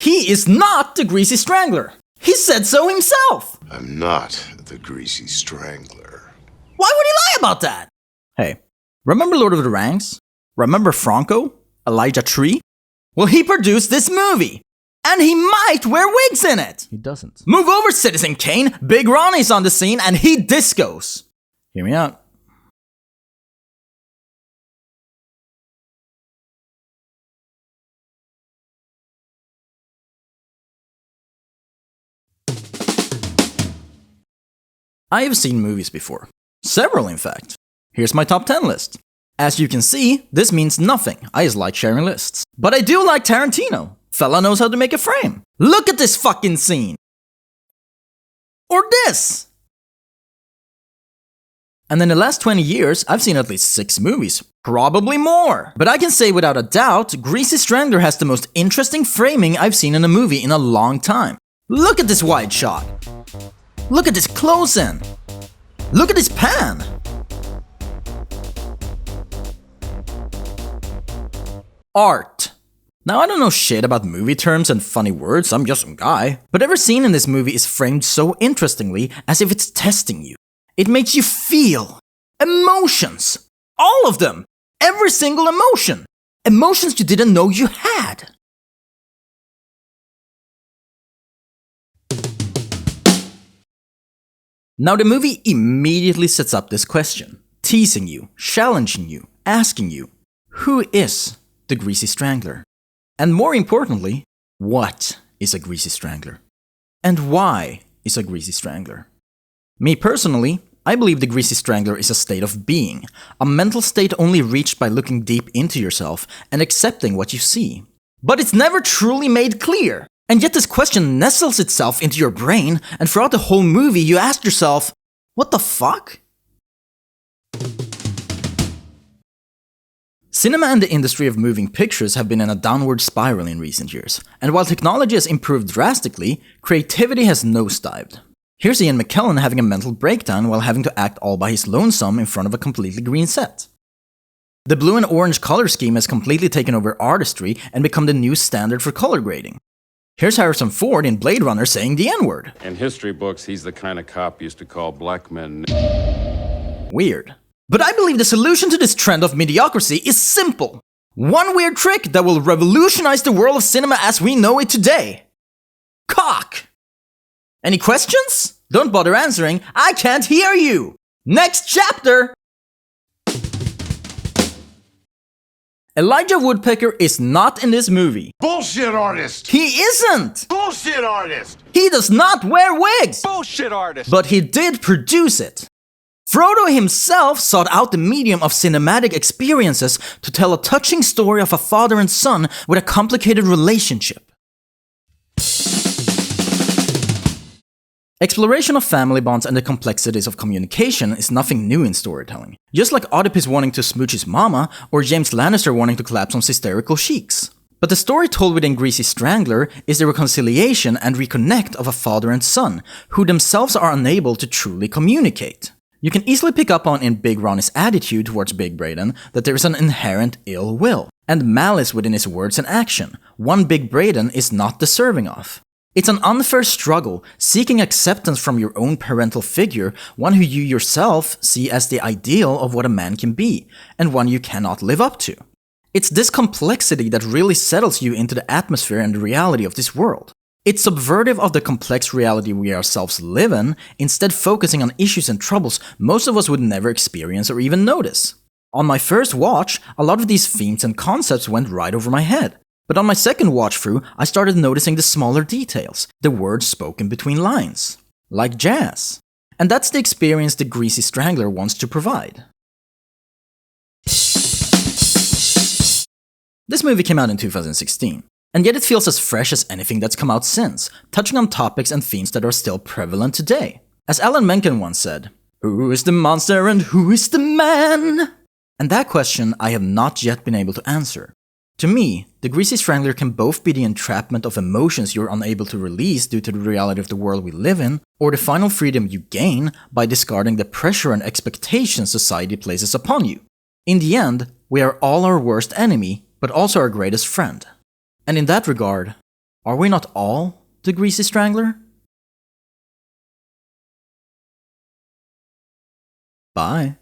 He is not the Greasy Strangler. He said so himself. I'm not the Greasy Strangler. Why would he lie about that? Hey, remember Lord of the Rings? Remember Franco? Elijah Tree? Well, he produced this movie. And he might wear wigs in it. He doesn't. Move over, Citizen Kane. Big Ronnie's on the scene and he discos. Hear me out. I have seen movies before. Several, in fact. Here's my top 10 list. As you can see, this means nothing. I just like sharing lists. But I do like Tarantino. Fella knows how to make a frame. Look at this fucking scene. Or this. And in the last 20 years, I've seen at least 6 movies. Probably more. But I can say without a doubt, Greasy Strangler has the most interesting framing I've seen in a movie in a long time. Look at this wide shot. Look at this close-in. Look at this pan. Art. Now I don't know shit about movie terms and funny words, I'm just some guy. But every scene in this movie is framed so interestingly as if it's testing you. It makes you feel emotions. All of them. Every single emotion. Emotions you didn't know you had. Now the movie immediately sets up this question, teasing you, challenging you, asking you, who is the Greasy Strangler? And more importantly, what is a Greasy Strangler? And why is a Greasy Strangler? Me personally, I believe the Greasy Strangler is a state of being, a mental state only reached by looking deep into yourself and accepting what you see. But it's never truly made clear. And yet this question nestles itself into your brain, and throughout the whole movie you ask yourself, what the fuck? Cinema and the industry of moving pictures have been in a downward spiral in recent years, and while technology has improved drastically, creativity has nosedived. Here's Ian McKellen having a mental breakdown while having to act all by his lonesome in front of a completely green set. The blue and orange color scheme has completely taken over artistry and become the new standard for color grading. Here's Harrison Ford in Blade Runner saying the N-word. In history books, he's the kind of cop used to call black men. Weird. But I believe the solution to this trend of mediocrity is simple. One weird trick that will revolutionize the world of cinema as we know it today. Cock! Any questions? Don't bother answering, I can't hear you! Next chapter! Elijah Woodpecker is not in this movie. Bullshit artist! He isn't! Bullshit artist! He does not wear wigs! Bullshit artist! But he did produce it. Frodo himself sought out the medium of cinematic experiences to tell a touching story of a father and son with a complicated relationship. Exploration of family bonds and the complexities of communication is nothing new in storytelling. Just like Oedipus wanting to smooch his mama, or James Lannister wanting to collapse on hysterical sheiks. But the story told within Greasy Strangler is the reconciliation and reconnect of a father and son, who themselves are unable to truly communicate. You can easily pick up on in Big Ronnie's attitude towards Big Braden that there is an inherent ill will, and malice within his words and action, one Big Braden is not deserving of. It's an unfair struggle, seeking acceptance from your own parental figure, one who you yourself see as the ideal of what a man can be, and one you cannot live up to. It's this complexity that really settles you into the atmosphere and the reality of this world. It's subversive of the complex reality we ourselves live in, instead focusing on issues and troubles most of us would never experience or even notice. On my first watch, a lot of these themes and concepts went right over my head. But on my second watch through, I started noticing the smaller details, the words spoken between lines. Like jazz. And that's the experience the Greasy Strangler wants to provide. This movie came out in 2016, and yet it feels as fresh as anything that's come out since, touching on topics and themes that are still prevalent today. As Alan Menken once said, "Who is the monster and who is the man?" And that question I have not yet been able to answer. To me, the Greasy Strangler can both be the entrapment of emotions you're unable to release due to the reality of the world we live in, or the final freedom you gain by discarding the pressure and expectations society places upon you. In the end, we are all our worst enemy, but also our greatest friend. And in that regard, Are we not all the Greasy Strangler? Bye.